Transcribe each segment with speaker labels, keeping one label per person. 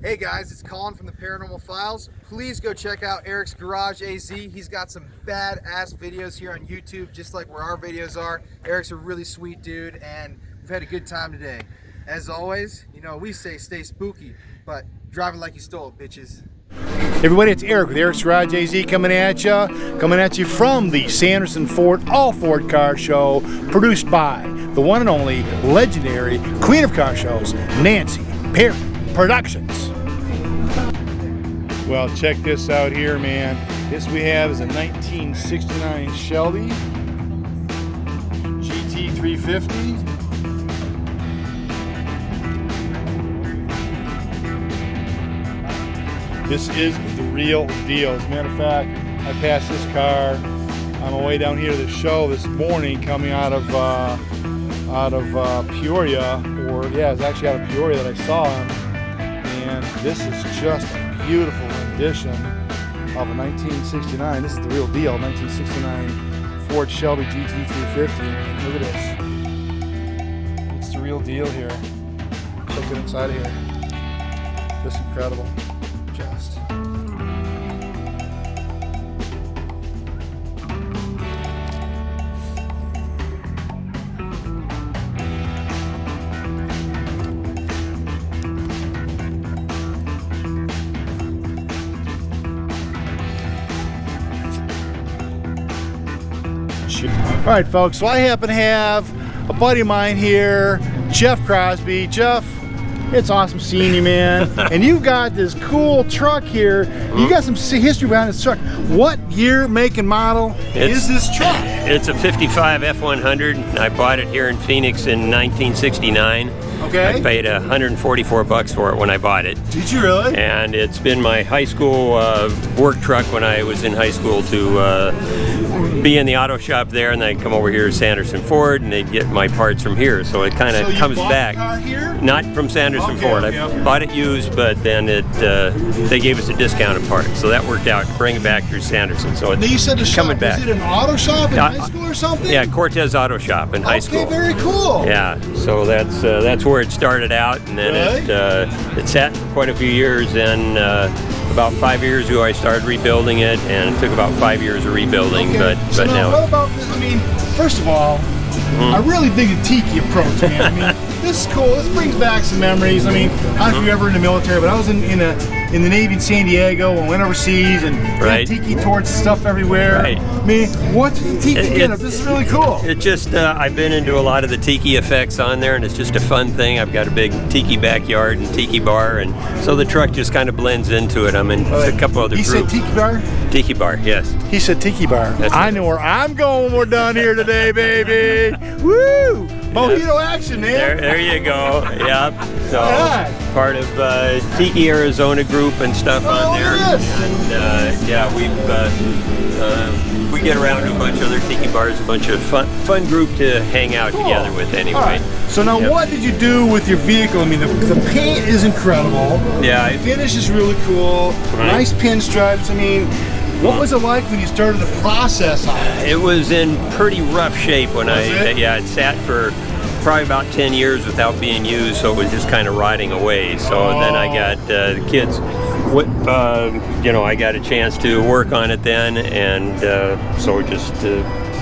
Speaker 1: Hey guys, it's Colin from the Paranormal Files. Please go check out Eric's Garage AZ. He's got some badass videos here on YouTube, just like where our videos are. Eric's a really sweet dude, and we've had a good time today. As always, you know, we say stay spooky, but driving like you stole it, bitches.
Speaker 2: Everybody, it's Eric with Eric's Garage AZ coming at you from the Sanderson Ford All Ford Car Show, produced by the one and only legendary Queen of Car Shows, Nancy Perry Productions. Well, check this out here, man. This we have is a 1969 Shelby GT350. This is the real deal. As a matter of fact, I passed this car on my way down here to the show this morning, coming out of Peoria, it's actually out of Peoria that I saw him. And this is just a beautiful rendition of a 1969. This is the real deal, 1969 Ford Shelby GT350. I mean, look at this. It's the real deal here. Check it inside of here. Just incredible. Just. All right, folks, so I happen to have a buddy of mine here, Jeff Crosby. Jeff, it's awesome seeing you, man. And you've got this cool truck here. You got some history behind this truck. What year, make, and model is this truck?
Speaker 3: It's a 55 F100. I bought it here in Phoenix in 1969.
Speaker 2: Okay.
Speaker 3: I paid $144 for it when I bought it.
Speaker 2: Did you really?
Speaker 3: And it's been my high school work truck when I was in high school to be in the auto shop there, and then I'd come over here to Sanderson Ford, and they'd get my parts from here. So it kind of comes back.
Speaker 2: The car here?
Speaker 3: Not from Sanderson Ford. I bought it used, but then they gave us a discounted part, so that worked out to bring it back through Sanderson. So it's
Speaker 2: you said the
Speaker 3: coming
Speaker 2: shop,
Speaker 3: back.
Speaker 2: Is it an auto shop in high school or something?
Speaker 3: Yeah, Cortez Auto Shop in high school.
Speaker 2: Okay, very cool.
Speaker 3: Yeah, so that's where it started out, and then it sat for quite a few years. And about 5 years ago, I started rebuilding it, and it took about 5 years of rebuilding.
Speaker 2: Okay.
Speaker 3: But now,
Speaker 2: what about this? I mean, first of all, I really dig the tiki approach, man. I mean, this is cool. This brings back some memories. I mean, I don't know if you were ever in the military, but I was in the Navy in San Diego and went overseas, and had tiki torch stuff everywhere.
Speaker 3: Right.
Speaker 2: I mean, what's the tiki getup? This is really cool.
Speaker 3: It just, I've been into a lot of the tiki effects on there, and it's just a fun thing. I've got a big tiki backyard and tiki bar, and so the truck just kind of blends into it. I'm in a couple other groups.
Speaker 2: He said tiki bar?
Speaker 3: Tiki bar, yes.
Speaker 2: He said tiki bar. I know where I'm going when we're done here today, baby. Woo! Mojito action, man.
Speaker 3: There you go. Yep. So part of Tiki Arizona group and stuff on there. And we get around to a bunch of other tiki bars, a bunch of fun group to hang out together with anyway.
Speaker 2: Right. So now what did you do with your vehicle? I mean, the paint is incredible.
Speaker 3: Yeah.
Speaker 2: The finish is really cool.
Speaker 3: Right.
Speaker 2: Nice pinstripes. I mean, what was it like when you started the process on it?
Speaker 3: It was in pretty rough shape when it sat for probably about 10 years without being used, so it was just kind of rotting away. So then I got the kids, I got a chance to work on it then, and so just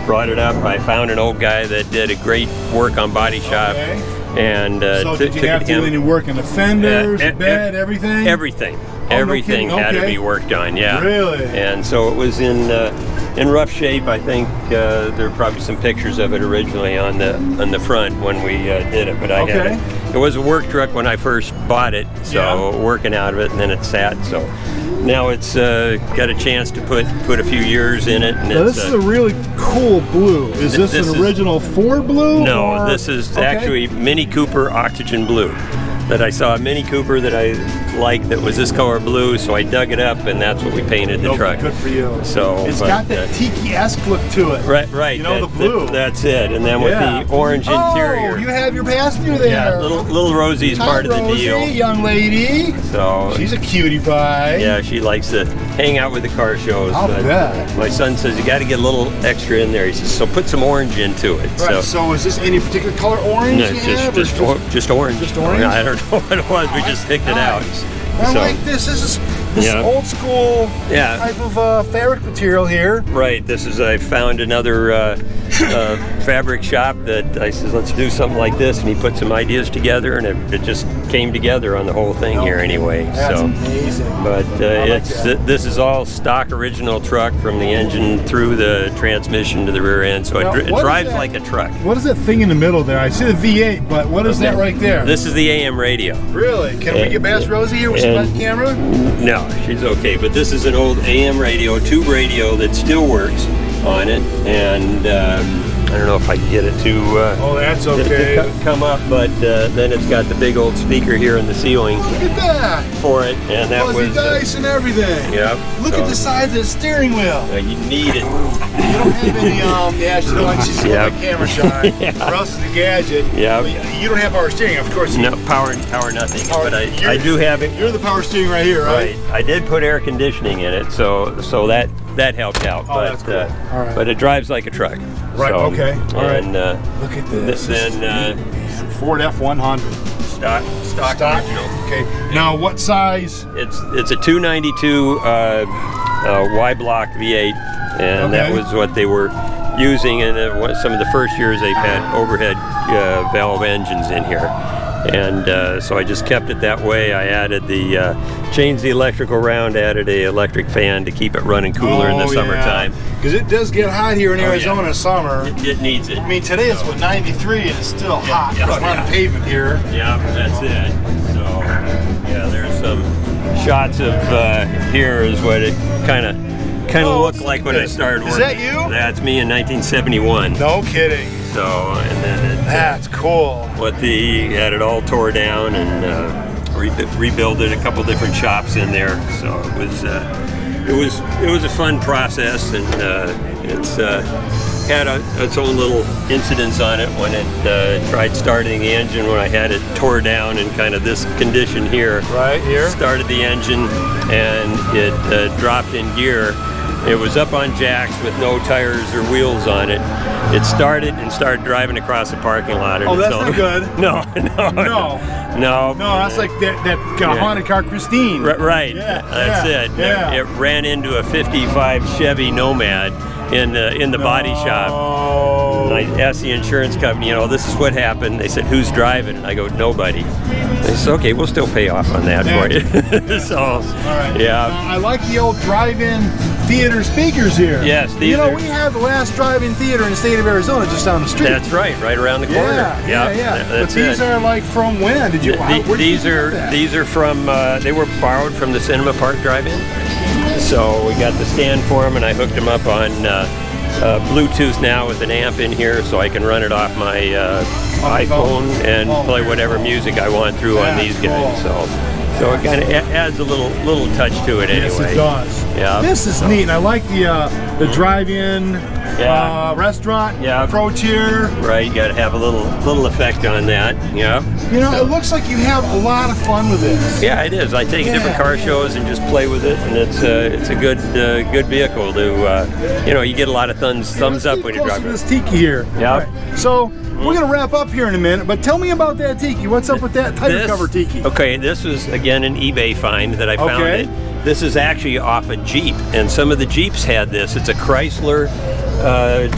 Speaker 3: brought it up. I found an old guy that did a great work on body shop. And
Speaker 2: so did you have to do any work in the fenders, bed, everything?
Speaker 3: Everything.
Speaker 2: Oh,
Speaker 3: Everything
Speaker 2: no
Speaker 3: had to be worked on, yeah.
Speaker 2: Really?
Speaker 3: And so it was in rough shape. I think there are probably some pictures of it originally on the front when we did it. But I had it. It was a work truck when I first bought it, so working out of it, and then it sat. So now it's got a chance to put a few years in it. And
Speaker 2: now this is a really cool blue. Is this an original Ford blue?
Speaker 3: No, this is actually Mini Cooper Oxygen Blue. That I saw a Mini Cooper that I liked that was this color blue, so I dug it up, and that's what we painted the truck.
Speaker 2: Good for you.
Speaker 3: So
Speaker 2: it's got that tiki-esque look to it.
Speaker 3: Right.
Speaker 2: You know, the blue.
Speaker 3: That's it. And then with the orange interior.
Speaker 2: Oh, you have your passenger there.
Speaker 3: Yeah, little Rosie's part of the deal.
Speaker 2: Young lady.
Speaker 3: So
Speaker 2: she's a cutie pie.
Speaker 3: Yeah, she likes to hang out with the car shows.
Speaker 2: I'll bet.
Speaker 3: My son says you got to get a little extra in there. He says, so put some orange into it.
Speaker 2: Right. So is this any particular color orange?
Speaker 3: No, just orange.
Speaker 2: Just orange?
Speaker 3: I don't know what it was. We just picked it out.
Speaker 2: I like this. This is old school type of fabric material here.
Speaker 3: Right. This is, I found another fabric shop that I said, let's do something like this, and he put some ideas together, and it just came together on the whole thing here anyway.
Speaker 2: That's amazing.
Speaker 3: But this is all stock original truck from the engine through the transmission to the rear end, so it drives like a truck.
Speaker 2: What is that thing in the middle there? I see the V8, but what is that right there?
Speaker 3: This is the AM radio.
Speaker 2: Really? Can we get Bass Rosie here with some camera?
Speaker 3: No, she's okay, but this is an old AM radio, tube radio that still works on it, and I don't know if I can get it to
Speaker 2: oh, that's okay.
Speaker 3: to come up, but then it's got the big old speaker here in the ceiling.
Speaker 2: Look at that!
Speaker 3: For it, and that
Speaker 2: Fuzzy
Speaker 3: was
Speaker 2: dice and everything.
Speaker 3: Yep.
Speaker 2: Look at the size of the steering wheel.
Speaker 3: You need it.
Speaker 2: You don't have any yeah, she don't like she's got my camera shy. Or else it's a gadget.
Speaker 3: Yeah.
Speaker 2: You don't have power steering, of course.
Speaker 3: No power nothing. But I do have it.
Speaker 2: You're the power steering right here, right?
Speaker 3: Right. I did put air conditioning in it, so that helped out.
Speaker 2: Oh,
Speaker 3: but
Speaker 2: that's cool. All right.
Speaker 3: But it drives like a truck.
Speaker 2: Right.
Speaker 3: So,
Speaker 2: okay. All right.
Speaker 3: And
Speaker 2: look at this.
Speaker 3: Then
Speaker 2: Ford F100.
Speaker 3: Stock original.
Speaker 2: Okay. Now what size?
Speaker 3: It's a 292 Y block V8, and that was what they were using in some of the first years. They've had overhead valve engines in here, and so I just kept it that way. I added changed the electrical around, added a electric fan to keep it running cooler in the summertime.
Speaker 2: Because it does get hot here in Arizona in summer.
Speaker 3: It needs it.
Speaker 2: I mean, today it's what, 93 and it's still hot. We're on the pavement here.
Speaker 3: Yeah, that's it. So yeah, there's some shots of here is what it kind of looked like when I started working.
Speaker 2: Is that you?
Speaker 3: That's me in 1971.
Speaker 2: No kidding.
Speaker 3: So, and then
Speaker 2: that's cool.
Speaker 3: Had it all tore down and rebuilt it, a couple different shops in there. So it was a fun process, and it's had its own little incidents on it when it tried starting the engine when I had it tore down in kind of this condition here.
Speaker 2: Right here.
Speaker 3: Started the engine and it dropped in gear. It was up on jacks with no tires or wheels on it. It started driving across the parking lot.
Speaker 2: Oh, that's not good.
Speaker 3: No.
Speaker 2: No, that's like that haunted car, Christine.
Speaker 3: Right.
Speaker 2: Yeah,
Speaker 3: that's it.
Speaker 2: Yeah.
Speaker 3: It ran into a {55} Chevy Nomad in the body shop. And I asked the insurance company, this is what happened. They said, who's driving? And I go, nobody. They said, okay, we'll still pay off on that for you. So, all right. Yeah.
Speaker 2: I like the old drive-in theater speakers here.
Speaker 3: Yes,
Speaker 2: we have the last drive-in theater in the state of Arizona just down the street.
Speaker 3: That's right around the corner.
Speaker 2: Yeah. But these are like from when? Did you?
Speaker 3: These are from. They were borrowed from the Cinema Park Drive-In. So we got the stand for them, and I hooked them up on Bluetooth now with an amp in here, so I can run it off my iPhone and play whatever music I want through on these guys. So it kind of adds a little touch to it anyway.
Speaker 2: Yes, it does.
Speaker 3: Yeah.
Speaker 2: This is neat. And I like the drive-in restaurant approach here.
Speaker 3: Right. You got to have a little effect on that. Yeah.
Speaker 2: It looks like you have a lot of fun with this.
Speaker 3: Yeah, it is. I take different car shows and just play with it, and it's a good vehicle to you get a lot of thumbs up when you drive it.
Speaker 2: This tiki here.
Speaker 3: Yeah.
Speaker 2: Right. So. We're going to wrap up here in a minute, but tell me about that tiki. What's up with that tire cover tiki?
Speaker 3: Okay, this was, again, an eBay find that I found it. This is actually off a Jeep, and some of the Jeeps had this. It's a Chrysler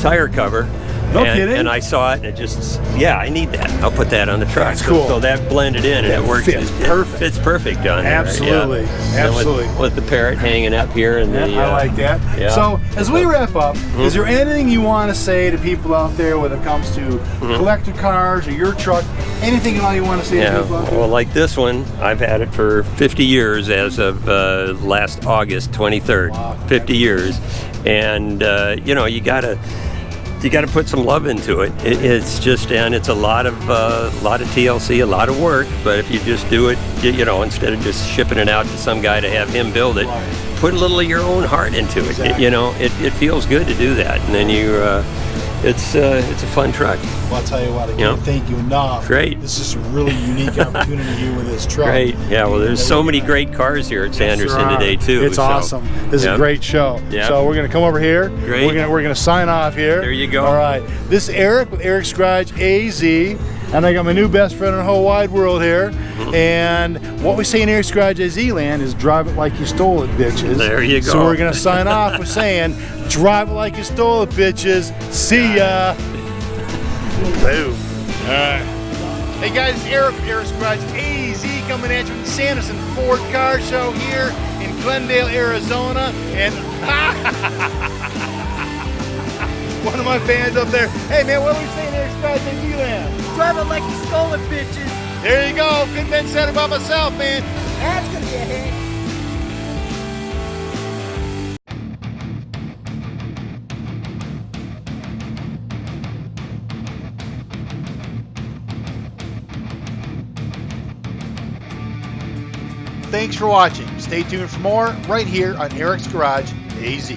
Speaker 3: tire cover.
Speaker 2: No kidding?
Speaker 3: And I saw it, and it just, I need that. I'll put that on the truck.
Speaker 2: That's cool.
Speaker 3: So that blended in, and it works.
Speaker 2: Fits perfect.
Speaker 3: It fits perfect on there.
Speaker 2: Absolutely. Absolutely.
Speaker 3: With the parrot hanging up here. And
Speaker 2: I like that. Yeah. So, as we wrap up, is there anything you want to say to people out there when it comes to collector cars or your truck? Anything at all you want to say to people out there?
Speaker 3: Well, like this one, I've had it for 50 years as of last August 23rd. Wow. 50 years. And, you got to put some love into it. It's a lot of TLC, a lot of work. But if you just do it, instead of just shipping it out to some guy to have him build it, put a little of your own heart into it.
Speaker 2: Exactly.
Speaker 3: It feels good to do that, and then it's a fun truck.
Speaker 2: Well, I'll tell you what, I can't thank you enough.
Speaker 3: Great.
Speaker 2: This is a really unique opportunity here with this truck.
Speaker 3: Great. Yeah, well, there's so many great cars here at Sanderson today, too.
Speaker 2: It's awesome. This is a great show.
Speaker 3: Yeah.
Speaker 2: So we're going to come over here.
Speaker 3: Great.
Speaker 2: We're going to sign off here.
Speaker 3: There you go.
Speaker 2: All right. This is Eric with Eric's Garage AZ. And I got my new best friend in the whole wide world here. And what we say in Eric's Garage AZ land is drive it like you stole it, bitches.
Speaker 3: There you go.
Speaker 2: So we're gonna sign off with saying, drive it like you stole it, bitches. See ya. Boom. All right. Hey guys, it's Eric from Eric's Garage AZ coming at you from the Sanderson Ford Car Show here in Glendale, Arizona. And one of my fans up there, hey man, what are we saying Eric's Garage AZ land?
Speaker 4: Drive it like you stole it, bitches.
Speaker 2: There you go. Couldn't have said it by myself, man.
Speaker 4: That's gonna be a hit.
Speaker 2: Thanks for watching. Stay tuned for more right here on Eric's Garage AZ.